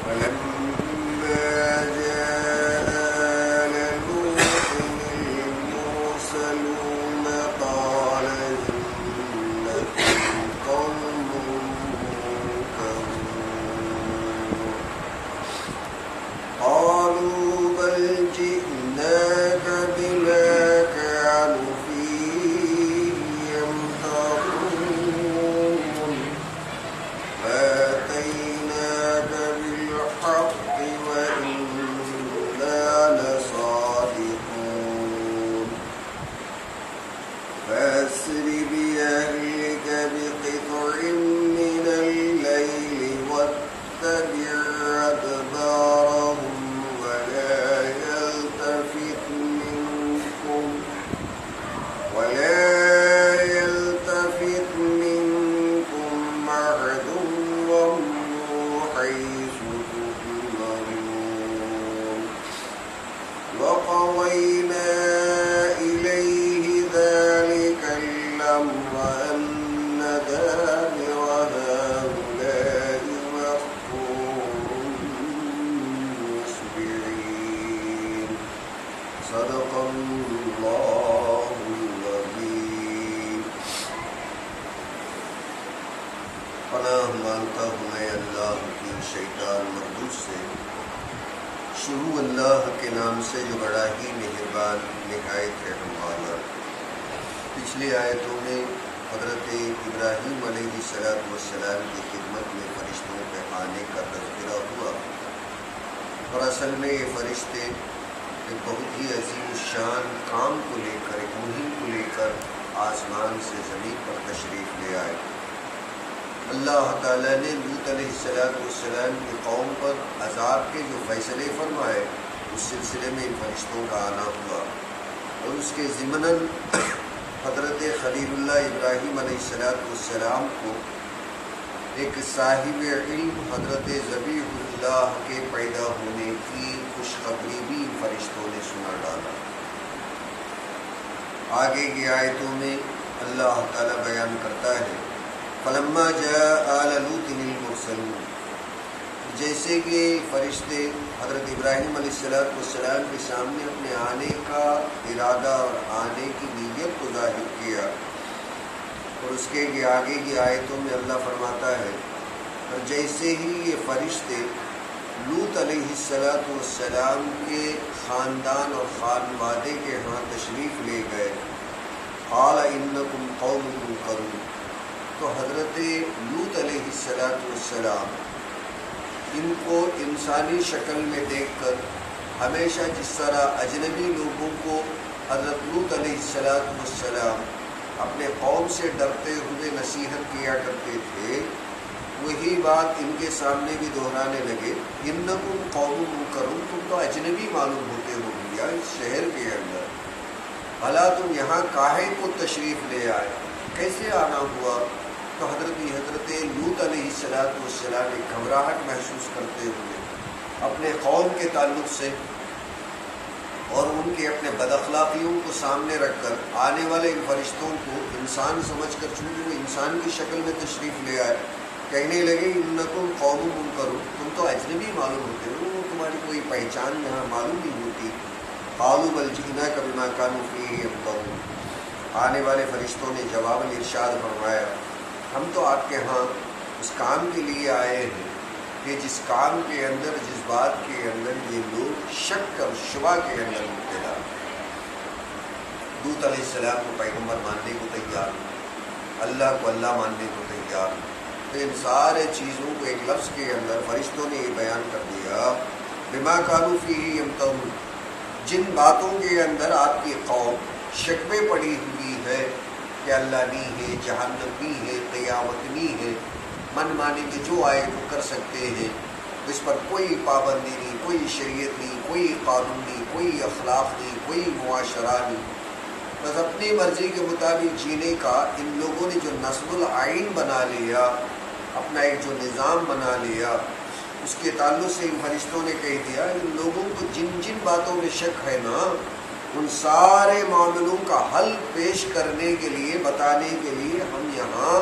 فلما جاء آل لوط المرسلون قال إنكم قوم منكرون قالوا بل جئناك بما كانوا فيه يمترون فأتيناك بالحق وإنا لصادقون فأسر بأهلك بقطع من الليل واتبع أدبارهم ولا يلتفت منكم أحد وامضوا حيث تؤمرون وقضينا إليه ذلك الأمر أن دابر هؤلاء مقطوع مصبحين صدق اللہ العظیم۔ پناہ مانگتا ہوں میں اللہ کی شیطان مردود سے، شروع اللہ کے نام سے جو بڑا ہی مہربان نہایت رحم والا۔ پچھلی آیتوں میں حضرت ابراہیم علیہ السلام کی خدمت میں فرشتوں کے آنے کا تذکرہ ہوا، اور اصل میں یہ فرشتے ایک بہت ہی عظیم الشان کام کو لے کر، ایک مہم کو لے کر آسمان سے زمین پر تشریف لے آئے۔ اللہ تعالیٰ نے لوط علیہ السلام کی قوم پر عذاب کے جو فیصلے فرمائے، اس سلسلے میں ان فرشتوں کا آنا ہوا، اور اس کے ضمناً حضرت خلیل اللہ ابراہیم علیہ السلام کو ایک صاحب علم حضرت ذبیح اللہ کے پیدا ہونے کی خوشخبری بھی ان فرشتوں نے سنا ڈالا۔ آگے کی آیتوں میں اللہ تعالیٰ بیان کرتا ہے فلما جاء آل لوط المرسلون، جیسے کہ فرشتے حضرت ابراہیم علیہ السلام کے سامنے اپنے آنے کا ارادہ اور آنے کی نیت کو ظاہر کیا، اور اس کے آگے کی آیتوں میں اللہ فرماتا ہے اور جیسے ہی یہ فرشتے لوط علیہ السلام کے خاندان اور خانوادے کے ہاں تشریف لے گئے، قال انکم قوم منکرون، تو حضرت لوط علیہ السلام ان کو انسانی شکل میں دیکھ کر ہمیشہ جس طرح اجنبی لوگوں کو حضرت لوط علیہ السلام اپنے قوم سے ڈرتے ہوئے نصیحت کیا کرتے تھے، وہی بات ان کے سامنے بھی دہرانے لگے، انکم قوم منکرون، تم تو اجنبی معلوم ہوتے ہو یا اس شہر کے اندر، بھلا تم یہاں کاہے کو تشریف لے آئے، کیسے آنا ہوا؟ تو حضرت لوط علیہ السلام ایک گھبراہٹ محسوس کرتے ہوئے اپنے قوم کے تعلق سے اور ان کے اپنے بد اخلاقیوں کو سامنے رکھ کر آنے والے ان فرشتوں کو انسان سمجھ کر، چونکہ وہ انسان کی شکل میں تشریف لے آئے، کہنے لگے انکم قوم منکرون، تم تو اجنبی معلوم ہوتے ہو، تمہاری کوئی پہچان یہاں معلوم نہیں ہوتی۔ قالوا بل جئناک بما كانوا فيه يمترون، آنے والے فرشتوں نے جواب ارشاد فرمایا ہم تو آپ کے ہاں اس کام کے لیے آئے ہیں کہ جس کام کے اندر، جس بات کے اندر یہ لوگ شک اور شبہ کے اندر مبتلا۔ لوط علیہ السلام کو پیغمبر ماننے کو تیار، اللہ کو اللہ ماننے کو تیار، تو ان سارے چیزوں کو ایک لفظ کے اندر فرشتوں نے یہ بیان کر دیا، بما كانوا فيه يمترون، جن باتوں کے اندر آپ کی قوم شک میں پڑی ہوئی ہے کہ اللہ نہیں ہے، جہنم نہیں ہے، قیامت نہیں ہے، من مانے کے جو آئے وہ کر سکتے ہیں، اس پر کوئی پابندی نہیں، کوئی شریعت نہیں، کوئی قانون نہیں، کوئی اخلاق نہیں، کوئی معاشرہ نہیں، بس اپنی مرضی کے مطابق جینے کا ان لوگوں نے جو نصب العین بنا لیا، اپنا ایک جو نظام بنا لیا، اس کے تعلق سے ان فرشتوں نے کہہ دیا ان لوگوں کو جن جن باتوں میں شک ہے نا، ان سارے معاملوں کا حل پیش کرنے کے لیے، بتانے کے لیے ہم یہاں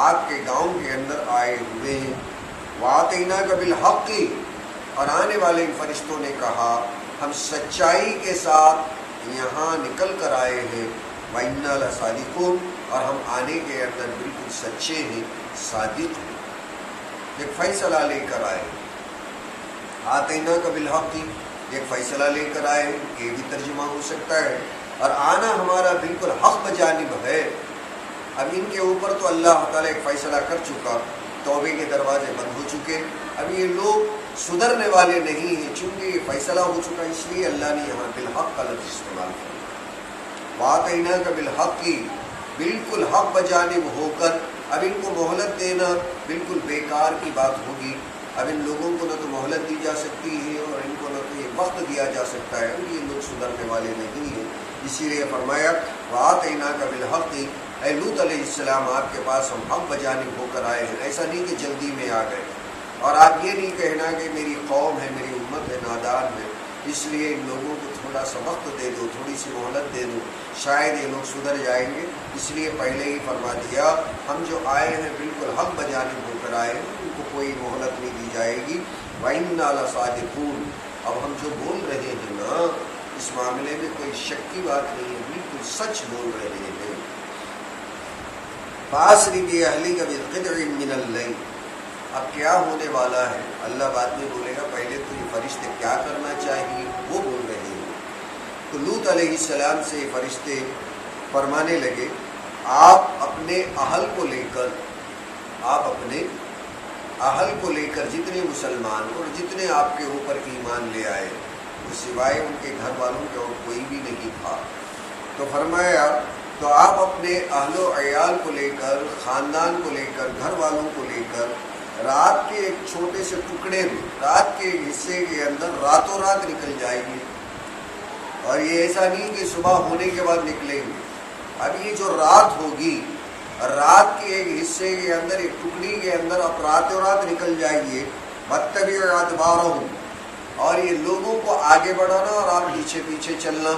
آپ کے گاؤں کے اندر آئے ہوئے ہیں۔ وَآتَيْنَاكَ بِالْحَقِّ، اور آنے والے ان فرشتوں نے کہا ہم سچائی کے ساتھ یہاں نکل کر آئے ہیں، وَإِنَّا لَصَادِقُونَ، اور ہم آنے کے اندر بالکل سچے ہیں، صادق ہیں۔ ایک فیصلہ لے کر آئے، آتیناک بالحق، ایک فیصلہ لے کر آئے، یہ بھی ترجمہ ہو سکتا ہے، اور آنا ہمارا بالکل حق بجانب ہے۔ اب ان کے اوپر تو اللہ تعالیٰ ایک فیصلہ کر چکا، توبے کے دروازے بند ہو چکے، اب یہ لوگ سدھرنے والے نہیں ہیں، چونکہ یہ فیصلہ ہو چکا، اس لیے اللہ نے یہاں بالحق کا لفظ استعمال کیا۔ وَآتَيْنَاكَ بِالْحَقِّ، بالکل حق بجانب ہو کر، اب ان کو مہلت دینا بالکل بیکار کی بات ہوگی۔ اب ان لوگوں کو نہ تو مہلت دی جا سکتی ہے اور ان کو نہ تو یہ وقت دیا جا سکتا ہے، یہ لوگ سدھرنے والے نہیں ہیں، اسی لیے فرمایا وَآتَيْنَاكَ بِالْحَقِّ، اے لوط علیہ السلام آپ کے پاس ہم حق بجانب ہو کر آئے ہیں، ایسا نہیں کہ جلدی میں آ گئے، اور آپ یہ نہیں کہنا کہ میری قوم ہے، میری امت ہے، نادان ہے، اس لیے ان لوگوں کو تھوڑا سا وقت دے دو، تھوڑی سی مہلت دے دو، شاید یہ لوگ سدھر جائیں گے، اس لیے پہلے ہی فرما دیا ہم جو آئے ہیں بالکل حق بجانب ہو کر آئے ہیں، ان کو کوئی مہلت نہیں دی جائے گی۔ وَإِنَّا لَصَادِقُونَ، اب ہم جو بول رہے ہیں نا اس معاملے میں کوئی شک کی بات نہیں ہے، بالکل سچ بول رہے ہیں۔ فَأَسْرِ بِأَهْلِكَ بِقِطْعٍ مِّنَ اللَّيْلِ، اب کیا ہونے والا ہے اللہ بعد میں بولے گا، پہلے تو یہ فرشتے کیا کرنا چاہیے وہ بول رہے ہیں۔ تو لوط علیہ السلام سے فرشتے فرمانے لگے آپ اپنے اہل کو لے کر جتنے مسلمان اور جتنے آپ کے اوپر ایمان لے آئے، وہ سوائے ان کے گھر والوں کے اور کوئی بھی نہیں تھا، تو فرمایا تو آپ اپنے اہل و عیال کو لے کر، خاندان کو لے کر، گھر والوں کو لے کر رات کے ایک چھوٹے سے ٹکڑے میں، رات کے ایک حصے کے اندر راتوں رات نکل جائیں گے، اور یہ ایسا نہیں کہ صبح ہونے کے بعد نکلیں گے، اب یہ جو رات ہوگی، رات کے ایک حصے کے اندر، ایک ٹکڑی کے اندر آپ راتوں رات نکل جائیے، وَاتَّبِعُوا أَدْبَارَهُمْ، اور یہ لوگوں کو آگے بڑھانا اور آپ پیچھے پیچھے چلنا،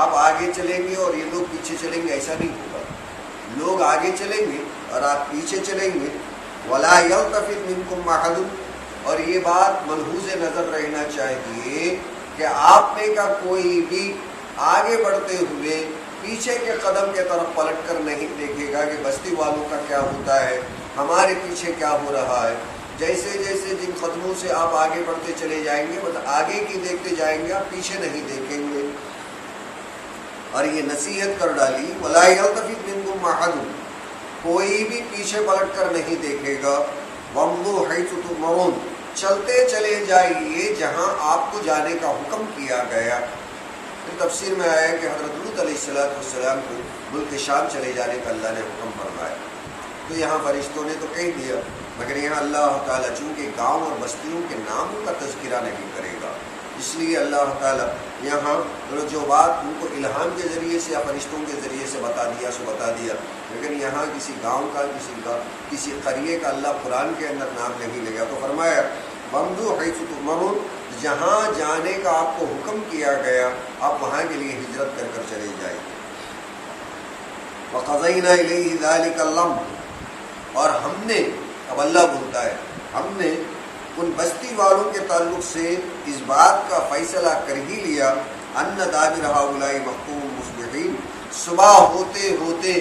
آپ آگے چلیں گے اور یہ لوگ پیچھے چلیں گے، ایسا نہیں ہوگا، لوگ آگے چلیں گے اور آپ پیچھے چلیں گے۔ وَلَا يَلْتَفِتْ مِنْكُمْ أَحَدٌ، اور یہ بات ملحوظ نظر رہنا چاہیے کہ آپ میں کا کوئی بھی آگے بڑھتے ہوئے پیچھے کے قدم کے طرف پلٹ کر نہیں دیکھے گا کہ بستی والوں کا کیا ہوتا ہے، ہمارے پیچھے کیا ہو رہا ہے۔ جیسے جیسے جن قدموں سے آپ آگے بڑھتے چلے جائیں گے، مطلب آگے کی دیکھتے جائیں گے، آپ پیچھے نہیں دیکھیں گے۔ اور یہ نصیحت کر ڈالی وَلَا يَلْتَفِتْ مِنْكُمْ أَحَدٌ، کوئی بھی پیچھے پلٹ کر نہیں دیکھے گا۔ وَامْضُوا حَيْثُ تُؤْمَرُونَ، چلتے چلے جائیے جہاں آپ کو جانے کا حکم کیا گیا۔ پھر تفسیر میں آیا کہ حضرت لوط علیہ السلام کو ملک شام چلے جانے کا اللہ نے حکم فرمایا، تو یہاں فرشتوں نے تو کہہ دیا، مگر یہاں اللہ تعالیٰ چونکہ گاؤں اور بستیوں کے ناموں کا تذکرہ نہیں کرے گا، اس لیے اللہ تعالیٰ یہاں جو بات ان کو الہام کے ذریعے سے یا فرشتوں کے ذریعے سے بتا دیا سو بتا دیا، لیکن یہاں کسی گاؤں کا، کسی قریے کا اللہ قرآن کے اندر نام نہیں لے گا۔ تو فرمایا وَامْضُوا حَيْثُ تُؤْمَرُونَ، جہاں جانے کا آپ کو حکم کیا گیا آپ وہاں کے لیے ہجرت کر کر چلے جائیں۔ وَقَضَيْنَا إِلَيْهِ ذَلِكَ الْأَمْرَ، اور ہم نے، اب اللہ بولتا ہے، ہم نے ان بستی والوں کے تعلق سے اس بات کا فیصلہ کر ہی لیا، ان دابر ہؤلاء مقطوع مصبحین، صبح ہوتے ہوتے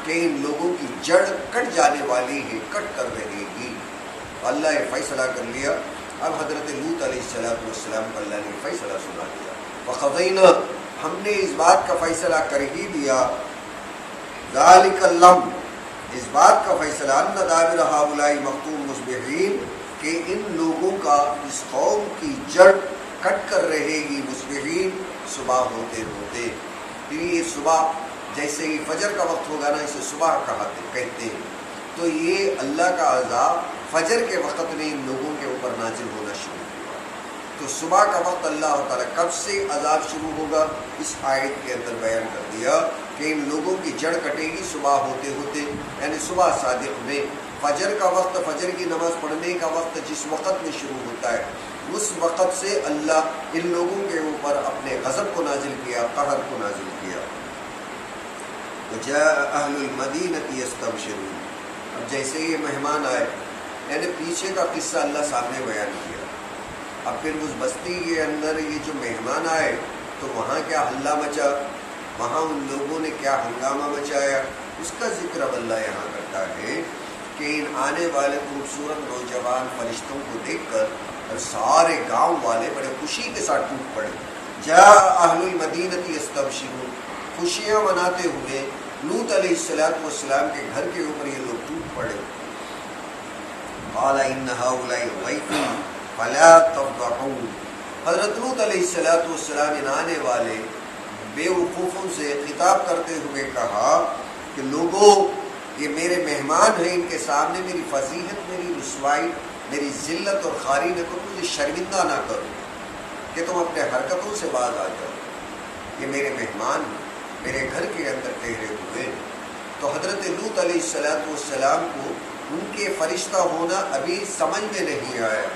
کہ ان لوگوں کی جڑ کٹ جانے والی ہے، کٹ کر رہے گی۔ اللہ نے فیصلہ کر لیا۔ اب حضرت لوط علیہ السلام کو اللہ نے فیصلہ سنا دیا۔ وقضینا، ہم نے اس بات کا فیصلہ کر ہی دیا، ذالک الامر، اس بات کا فیصلہ، ان دابر ہؤلاء مقطوع مصبحین، کہ ان لوگوں کا، اس قوم کی جڑ کٹ کر رہے گی، مصبحین، صبح ہوتے ہوتے۔ پھر یہ صبح جیسے ہی فجر کا وقت ہوگا نا، اسے صبح کہتے ہیں، تو یہ اللہ کا عذاب فجر کے وقت میں ان لوگوں کے اوپر نازل ہونا شروع ہوا۔ تو صبح کا وقت اللہ تعالیٰ کب سے عذاب شروع ہوگا، اس آیت کے اندر بیان کر دیا کہ ان لوگوں کی جڑ کٹے گی صبح ہوتے ہوتے، یعنی صبح صادق میں، فجر کا وقت، فجر کی نماز پڑھنے کا وقت جس وقت میں شروع ہوتا ہے، اس وقت سے اللہ ان لوگوں کے اوپر اپنے غضب کو نازل کیا، قہر کو نازل کیا۔ وجاء اہل المدینۃ یستبشرون، اب جیسے یہ مہمان آئے، یعنی پیچھے کا قصہ اللہ سامنے بیان کیا اب پھر اس بستی کے اندر یہ جو مہمان آئے تو وہاں کیا ہلہ مچا، وہاں ان لوگوں نے کیا ہنگامہ مچایا، اس کا ذکر اب اللہ یہاں کرتا ہے کہ ان آنے والے خوبصورت نوجوان فرشتوں کو دیکھ کر اور سارے گاؤں والے بڑے خوشی کے ساتھ ٹوٹ پڑے. جاء اہل المدینۃ یستبشرون، خوشیاں مناتے ہوئے لوط علیہ السلام کے گھر کے اوپر یہ لوگ ٹوٹ پڑے. قال ان هؤلاء ضیفی فلا تفضحون، حضرت لوط علیہ السلام ان آنے والے بے وقوفوں سے خطاب کرتے ہوئے کہا کہ لوگوں یہ میرے مہمان ہیں، ان کے سامنے میری فضیحت، میری رسوائی، میری ذلت اور خواری نہ کرو، مجھے شرمندہ نہ کرو کہ تم اپنے حرکتوں سے باز آ جاؤ. یہ میرے مہمان ہیں، میرے گھر کے اندر ٹھہرے ہوئے. تو حضرت لوط علیہ السلام کو ان کے فرشتہ ہونا ابھی سمجھ میں نہیں آیا،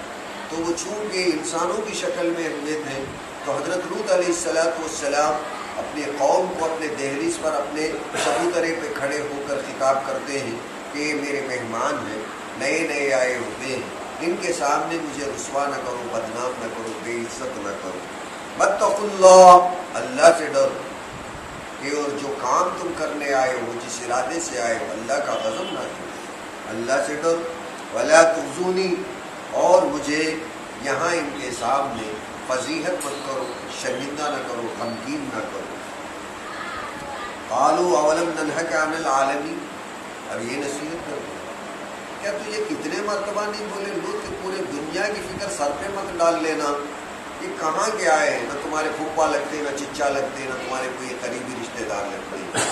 تو وہ چونکہ انسانوں کی شکل میں ہوئے تھے تو حضرت لوط علیہ السلام اپنے قوم کو اپنے دہلیز پر اپنے چبوترے پہ کھڑے ہو کر خطاب کرتے ہیں کہ یہ میرے مہمان ہیں، نئے نئے آئے ہوئے ہیں، ان کے سامنے مجھے رسوا نہ کرو، بدنام نہ کرو، بے عزت نہ کرو. واتقوا اللہ، اللہ سے ڈرو کہ اور جو کام تم کرنے آئے ہو، جس ارادے سے آئے ہو، اللہ کا غضب نہ کرو، اللہ سے ڈرو. ولا تخزونی، اور مجھے یہاں ان کے سامنے فضیحت مت کرو، شرمندہ نہ کرو، غمگین نہ کرو. قالوا اولم ننہک عن العالمین، اب یہ نصیحت کر دو، کیا تجھے کتنے مرتبہ نہیں بولے لوگ کہ پورے دنیا کی فکر سر پہ مت ڈال لینا، یہ کہاں کے آئے ہیں، نہ تمہارے پھوپھا لگتے، نہ چچا لگتے، نہ تمہارے کوئی قریبی رشتہ دار لگتے،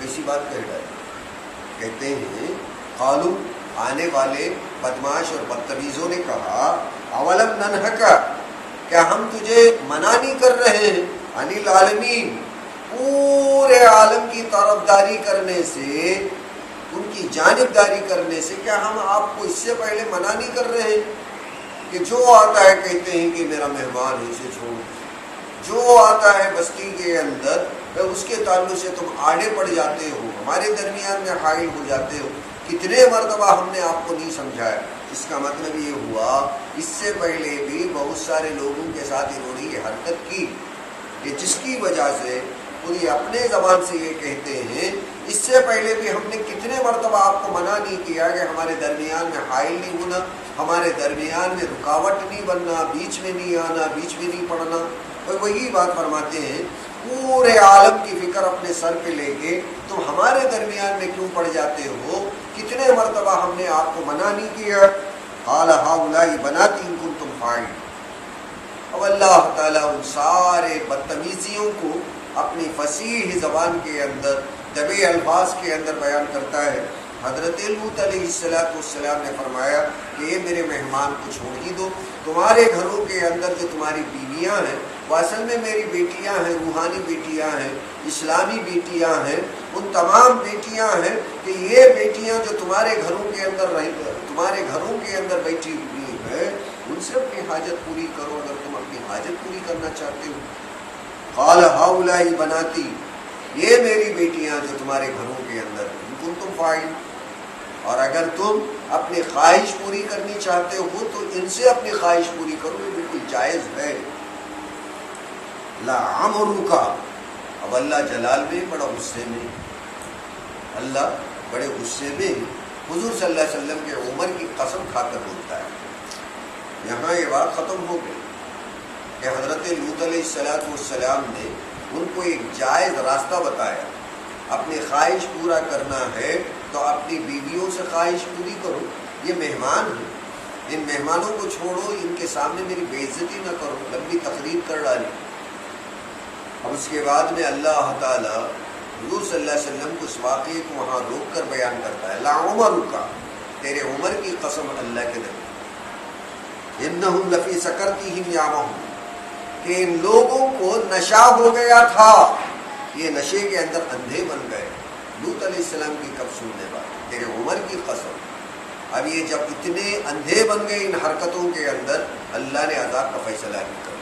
کیسی بات کہہ ڈالے. کہتے ہیں قالوا، آنے والے بدماش اور بدتمیزوں نے کہا اولم ننہک، کیا ہم تجھے منع نہیں کر رہے ہیں، عن العالمین، پورے عالم کی طرفداری کرنے سے، ان کی جانبداری کرنے سے، کیا ہم آپ کو اس سے پہلے منع نہیں کر رہے ہیں کہ جو آتا ہے کہتے ہیں کہ میرا مہمان ہے، اسے چھوڑ، جو آتا ہے بستی کے اندر اس کے تعلق سے تم آڑے پڑ جاتے ہو، ہمارے درمیان میں حائل ہو جاتے ہو. کتنے مرتبہ ہم نے آپ کو نہیں سمجھایا. اس کا مطلب یہ ہوا اس سے پہلے بھی بہت سارے لوگوں کے ساتھ انہوں نے یہ حرکت کی کہ جس کی وجہ سے خود یہ اپنے زبان سے یہ کہتے ہیں اس سے پہلے بھی ہم نے کتنے مرتبہ آپ کو منع نہیں کیا کہ ہمارے درمیان میں حائل نہیں ہونا، ہمارے درمیان میں رکاوٹ نہیں بننا، بیچ میں نہیں آنا، بیچ میں نہیں پڑنا. اور وہی بات فرماتے ہیں پورے عالم کی فکر اپنے سر پہ لے کے تم ہمارے درمیان میں کیوں پڑ جاتے ہو، کتنے مرتبہ ہم نے آپ کو منع نہیں کیا. قال هؤلاء بناتی ان کنتم فاعلین. اب اللہ تعالیٰ ان سارے بدتمیزیوں کو اپنی فصیح زبان کے اندر دبے الفاظ کے اندر بیان کرتا ہے. حضرت لوط علیہ السلام نے فرمایا کہ یہ میرے مہمان کو چھوڑ ہی دو، تمہارے گھروں کے اندر جو تمہاری بیویاں ہیں وہ اصل میں میری بیٹیاں ہیں، روحانی بیٹیاں ہیں، اسلامی بیٹیاں ہیں، ان تمام بیٹیاں ہیں کہ یہ بیٹیاں جو تمہارے گھروں کے اندر بیٹھی ہوئی ہیں ان سے اپنی حاجت پوری کرو اگر تم اپنی حاجت پوری کرنا چاہتے ہو. قال هؤلاء بناتی، یہ میری بیٹیاں جو تمہارے گھروں کے اندر، ان کنتم فاعلین، اور اگر تم اپنی خواہش پوری کرنی چاہتے ہو تو ان سے اپنی خواہش پوری کرو، یہ بالکل جائز ہے. لعمرک، اب اللہ جلال میں بڑا غصے میں، اللہ بڑے غصے میں حضور صلی اللہ علیہ وسلم کے عمر کی قسم کھا کر بولتا ہے. یہاں یہ بات ختم ہو گئی کہ حضرت لوط علیہ السلام نے ان کو ایک جائز راستہ بتایا. اپنی خواہش پورا کرنا ہے تو اپنی بیویوں سے خواہش پوری کرو، یہ مہمان ہیں، ان مہمانوں کو چھوڑو، ان کے سامنے میری بے عزتی نہ کرو. لمبی تقریر کر ڈالی. اب اس کے بعد میں اللہ تعالیٰ حضور صلی اللہ علیہ وسلم کو اس واقعے کو وہاں روک کر بیان کرتا ہے. لعمرک، تیرے عمر کی قسم اللہ کے نبی، انہم لفی سکرتہم یعمہون، کہ ان لوگوں کو نشہ ہو گیا تھا، یہ نشے کے اندر اندھے بن گئے. لوط علیہ السلام کی کب سننے بات، تیرے عمر کی قسم. اب یہ جب اتنے اندھے بن گئے ان حرکتوں کے اندر، اللہ نے عذاب کا فیصلہ نہیں کر.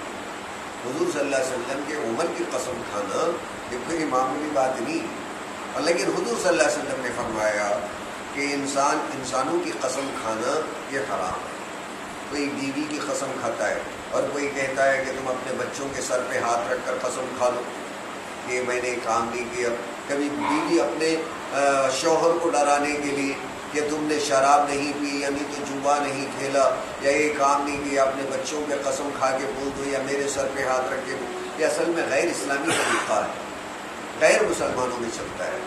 حضور صلی اللہ علیہ وسلم کے عمر کی قسم کھانا یہ کوئی معمولی بات نہیں. اور لیکن حضور صلی اللہ علیہ وسلم نے فرمایا کہ انسانوں کی قسم کھانا یہ حرام ہے. کوئی بیوی کی قسم کھاتا ہے، اور کوئی کہتا ہے کہ تم اپنے بچوں کے سر پہ ہاتھ رکھ کر قسم کھا لو کہ میں نے کام نہیں کیا. کبھی بیوی اپنے شوہر کو ڈرانے کے لیے کہ تم نے شراب نہیں پی، یعنی تو جوا نہیں کھیلا، یا یہ کام نہیں کیا، اپنے بچوں پہ قسم کھا کے بول دو یا میرے سر پہ ہاتھ رکھ کے بول. یہ اصل میں غیر اسلامی طریقہ ہے، غیر مسلمانوں میں چلتا ہے.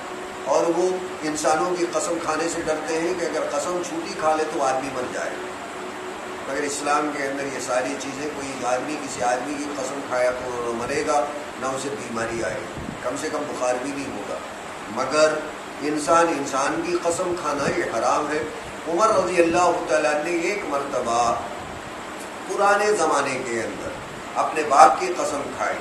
اور وہ انسانوں کی قسم کھانے سے ڈرتے ہیں کہ اگر قسم چھوٹی کھا لے تو آدمی مر جائے. مگر اسلام کے اندر یہ ساری چیزیں، کوئی آدمی کسی آدمی کی قسم کھایا تو نہ مرے گا نہ اسے بیماری آئے گی، کم سے کم بخار بھی نہیں ہوگا. مگر انسان کی قسم کھانا یہ حرام ہے. عمر رضی اللہ تعالیٰ نے ایک مرتبہ پرانے زمانے کے اندر اپنے باپ کی قسم کھائی.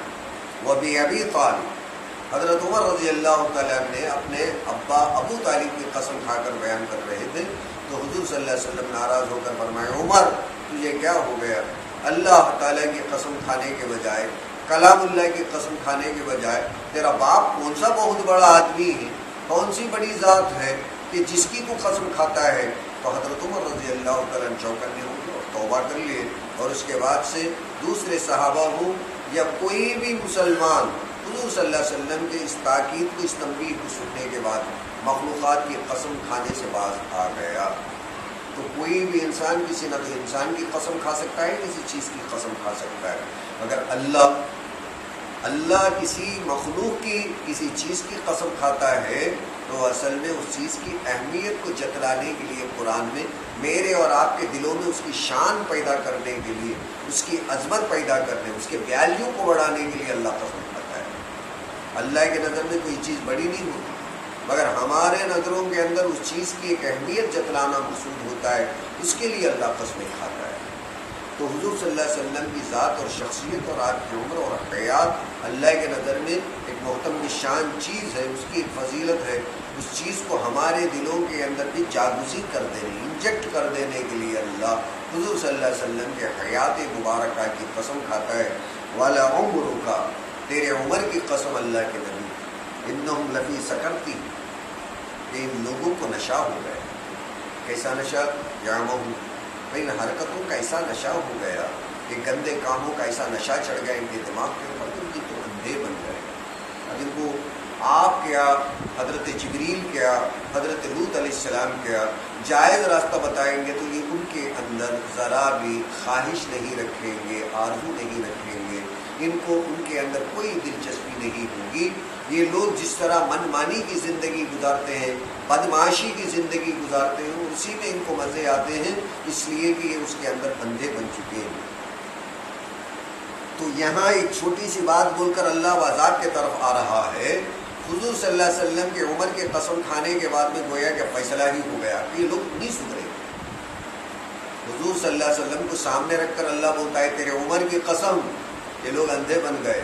وہ بھی ابی طالب، حضرت عمر رضی اللہ تعالیٰ نے اپنے ابا ابو طالب کی قسم کھا کر بیان کر رہے تھے تو حضور صلی اللہ علیہ وسلم ناراض ہو کر فرمایا، عمر تجھے کیا ہو گیا؟ اللہ تعالیٰ کی قسم کھانے کے بجائے، کلام اللہ کی قسم کھانے کے بجائے تیرا باپ کون سا بہت بڑا آدمی ہے، کون سی بڑی ذات ہے کہ جس کی تو قسم کھاتا ہے؟ تو حضرت عمر رضی اللہ تعالیٰ چوکنے ہو گئے اور توبہ کر لیے. اور اس کے بعد سے دوسرے صحابہ ہوں یا کوئی بھی مسلمان حضور صلی اللہ علیہ وسلم کے اس تاکید کو، اس تنبیہ کو سننے کے بعد مخلوقات کی قسم کھانے سے باز آ گیا. تو کوئی بھی انسان کسی نہ تو انسان کی قسم کھا سکتا ہے، کسی چیز کی قسم کھا سکتا ہے. اگر اللہ کسی مخلوق کی کسی چیز کی قسم کھاتا ہے تو اصل میں اس چیز کی اہمیت کو جتلانے کے لیے قرآن میں، میرے اور آپ کے دلوں میں اس کی شان پیدا کرنے کے لیے، اس کی عظمت پیدا کرنے، اس کے ویلیو کو بڑھانے کے لیے اللہ قسم کھاتا ہے. اللہ کی نظر میں کوئی چیز بڑی نہیں ہوتی، مگر ہمارے نظروں کے اندر اس چیز کی ایک اہمیت جتلانا مقصود ہوتا ہے، اس کے لیے اللہ قسمیں کھاتا ہے. تو حضور صلی اللہ علیہ وسلم کی ذات اور شخصیت اور آپ کی عمر اور حیات اللہ کے نظر میں ایک محترم شان چیز ہے، اس کی ایک فضیلت ہے. اس چیز کو ہمارے دلوں کے اندر بھی جاگزی کر دینے، انجیکٹ کر دینے کے لیے اللہ حضور صلی اللہ علیہ وسلم کے حیات مبارکہ کی قسم کھاتا ہے. والا عمر کا، تیرے عمر کی قسم اللہ کے نبی، انہم لفی سکرتی، کہ ان لوگوں کو نشہ ہو گیا. کیسا نشہ؟ یعمہون، ان حرکتوں کا ایسا نشہ ہو گیا، کہ گندے کاموں کا ایسا نشہ چڑھ گیا ان کے دماغ کے اوپر، ان کی تو اندھے بن گئے. اب ان کو آپ کیا، حضرت جبریل کیا، حضرت لوط علیہ السلام کیا جائز راستہ بتائیں گے تو یہ ان کے اندر ذرا بھی خواہش نہیں رکھیں گے، آرزو نہیں رکھیں گے، ان کو ان کے اندر کوئی دلچسپی نہیں ہوگی. یہ لوگ جس طرح من مانی کی زندگی گزارتے ہیں، بدمعاشی کی زندگی گزارتے ہیں، اسی میں ان کو مزے آتے ہیں، اس لیے کہ یہ اس کے اندر اندھے بن چکے ہیں. تو یہاں ایک چھوٹی سی بات بول کر اللہ وضاحت کی طرف آ رہا ہے. حضور صلی اللہ علیہ وسلم کی عمر کے قسم کھانے کے بعد میں گویا کہ فیصلہ ہی ہو گیا کہ یہ لوگ نہیں سدھرے. حضور صلی اللہ علیہ وسلم کو سامنے رکھ کر اللہ بولتا ہے تیرے عمر کی قسم، یہ لوگ اندھے بن گئے.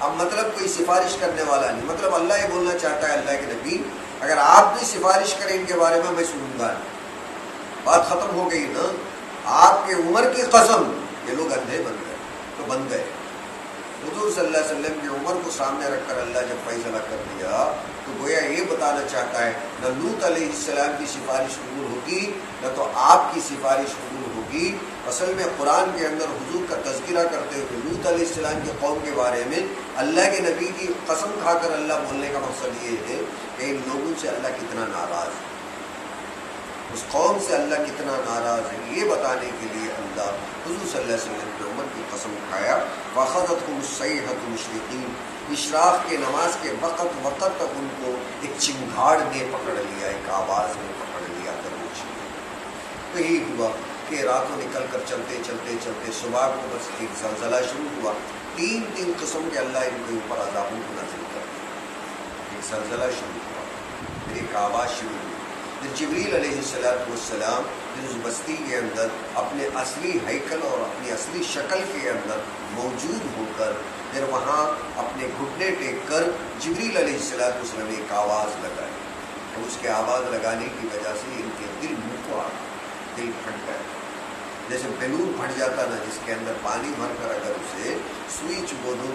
اب مطلب کوئی سفارش کرنے والا نہیں، مطلب اللہ یہ بولنا چاہتا ہے اللہ کے نبی اگر آپ بھی سفارش کریں ان کے بارے میں سنوں گا. بات ختم ہو گئی نا. آپ کے عمر کی قسم، یہ لوگ اندھے بن گئے تو بن گئے. حضور صلی اللہ علیہ وسلم کی عمر کو سامنے رکھ کر اللہ جب فیصلہ کر دیا تو گویا یہ بتانا چاہتا ہے نہ لوط علیہ السلام کی سفارش قبول ہوگی نہ تو آپ کی سفارش قبول ہوگی. اصل میں قرآن کے اندر حضور کا تذکرہ کرتے ہوئے لوط علیہ السلام کے قوم کے بارے میں اللہ کے نبی کی قسم کھا کر اللہ بولنے کا مقصد یہ ہے کہ ان لوگوں سے اللہ کتنا ناراض ہے، اس قوم سے اللہ کتنا ناراض ہے، یہ بتانے کے لیے اللہ حضور صلی اللہ علیہ وسلم کی عمر کی قسم کھایا. وَأَخَذَتْهُمُ الصَّيْحَةُ مُشْرِقِينَ، اشراق کے نماز کے وقت تک ان کو ایک چنگھاڑ نے پکڑ لیا، ایک آواز نے پکڑ لیا خرگوش نے. تو یہی ہوا کہ راتوں نکل کر چلتے چلتے چلتے صبح کو بس ایک زلزلہ شروع ہوا. تین قسم کے اللہ ان کے اوپر عذابوں کو نازل کر دیا. ایک زلزلہ شروع ہوا، پھر ایک آواز شروع ہوئی، پھر جبریل علیہ السلام پھر اس بستی کے اندر اپنے اصلی ہیکل اور اپنی اصلی شکل کے اندر موجود ہو کر پھر وہاں اپنے گھٹنے ٹیک کر جبریل علیہ السلام نے ایک آواز لگائی. اور اس کے آواز لگانے کی وجہ سے ان کے دل منہ کو آ گیا، دل پھٹ گیا. جیسے بیلون پھٹ جاتا نا، جس کے اندر پانی بھر کر اگر اسے سوئی چبو دو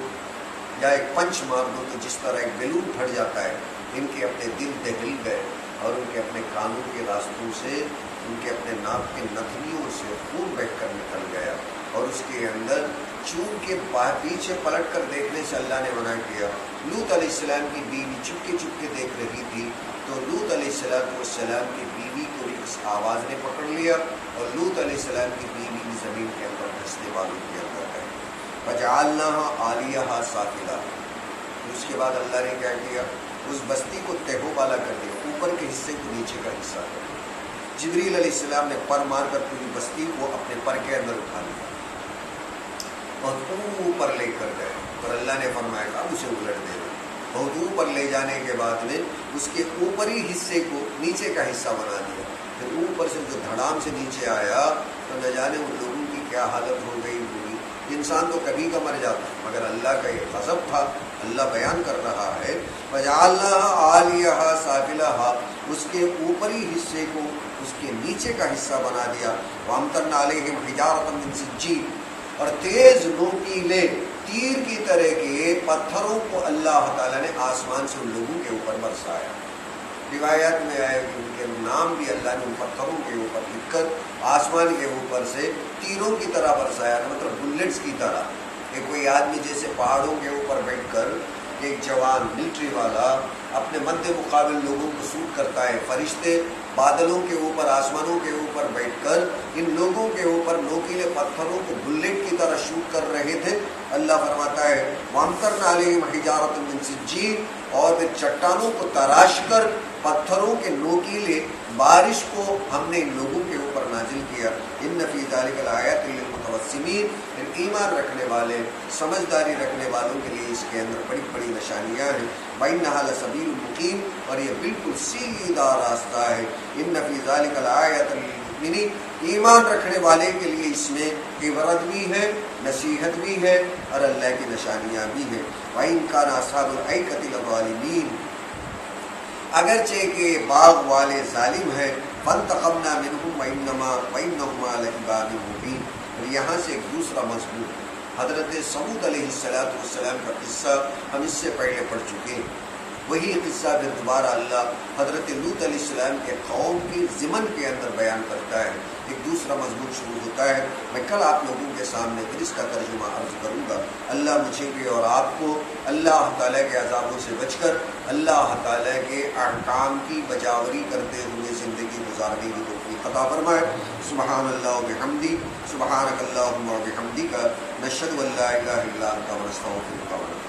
یا ایک پنچ مار دو تو جس طرح ایک بیلون پھٹ جاتا ہے، ان کے اپنے دل دہل گئے اور ان کے اپنے کانوں کے راستوں سے، ان کے اپنے ناک کے نتھنیوں سے خون بہہ کر نکل گیا. اور اس کے اندر چونکہ پیچھے پلٹ کر دیکھنے سے اللہ نے منع کیا. لوط علیہ السلام کی بیوی چپکے چپکے دیکھ رہی تھی تو لوط علیہ السلام کی بیوی کو بھی اس آواز نے پکڑ لیا اور لوط علیہ السلام کی بیوی بھی زمین کے اندر دھسنے والوں کے اندر ہے. فجعلناها عالیہا سافلہ. اس کے بعد اللہ نے کیا کیا؟ اس بستی کو تہو بالا کر دیا، اوپر کے حصے کو نیچے کا حصہ کر دیا. جبریل علیہ السلام نے پر مار کر پوری بستی کو اپنے پر کے اندر اٹھا لیا اور اوپر لے کر گئے. اور اللہ نے فرمایا اب اسے الٹ دے. بہت اوپر لے جانے کے بعد میں اس کے اوپری حصے کو نیچے کا حصہ بنا دیا. پھر اوپر سے جو دھڑام سے نیچے آیا تو نہ جانے ان لوگوں کی کیا حالت ہو گئی ہوگی. انسان تو کبھی کا مر جاتا مگر اللہ کا یہ غضب تھا. اللہ بیان کر رہا ہے فجعلناها عالیہا سافلہا، اس کے اوپری حصے کو اس کے نیچے کا حصہ بنا دیا. وامطرنا علیہم حجارۃ من سجیل، اور تیز نوکیلے تیر کی طرح کے پتھروں کو اللہ تعالیٰ نے آسمان سے ان لوگوں کے اوپر برسایا. روایات میں آئے کہ ان کے نام بھی اللہ نے ان پتھروں کے اوپر لکھ کر آسمان کے اوپر سے تیروں کی طرح برسایا، مطلب بلٹس کی طرح. کہ کوئی آدمی جیسے پہاڑوں کے اوپر بیٹھ کر ایک جوان ملٹری والا اپنے مد مقابل لوگوں کو سوٹ کرتا ہے، فرشتے بادلوں کے اوپر آسمانوں کے اوپر بیٹھ کر ان لوگوں کے اوپر نوکیلے پتھروں کو بلٹ کی طرح شوٹ کر رہے تھے. اللہ فرماتا ہے وَأَمْطَرْنَا عَلَيْهِمْ حِجَارَةً مِّن سِجِّيلٍ، اور پھر چٹانوں کو تراش کر پتھروں کے نوکیلے بارش کو ہم نے ان لوگوں کے اوپر نازل کیا. ان فی ذلک لآیات للمتوسمین، ایمان رکھنے والے سمجھداری رکھنے والوں کے لیے اس کے اندر بڑی بڑی نشانیاں ہیں. وَإِنَّهَا لَسَبِيلٌ مُقِيمٌ، اور یہ بالکل سیدھا راستہ ہے. ان فی ذلک لآیات للمؤمنین، ایمان رکھنے والے کے لیے اس میں عبرت بھی ہے، نصیحت بھی ہے اور اللہ کی نشانیاں بھی ہیں. وَإِن كَانَ أَصْحَابُ الْأَيْكَةِ لَظَالِمِينَ، اگرچہ کہ باغ والے ظالم ہیں. فَانْتَقَمْنَا مِنْهُمْ وَإِنَّهُمَا لَإِمَامٍ مُبِينٍ. اور یہاں سے ایک دوسرا مضمون حضرت سمود علیہ السلام کا قصہ ہم اس سے پہلے پڑھ چکے ہیں. وہی قصہ پھر دوبارہ اللہ حضرت لوط علیہ السلام کے قوم کی ضمن کے اندر بیان کرتا ہے. ایک دوسرا مضمون شروع ہوتا ہے. میں کل آپ لوگوں کے سامنے پھر اس کا ترجمہ عرض کروں گا. اللہ مجھے بھی اور آپ کو اللہ تعالیٰ کے عذابوں سے بچ کر اللہ تعالیٰ کے احکام کی بجاوری کرتے ہوئے زندگی گزارنے کی توفیق عطا فرمائے. سبحان اللہ و بحمدی، سبحانک اللہم و بحمدک، نشہد ان لا الہ الا انت ونستغفرک ونتوب الیک.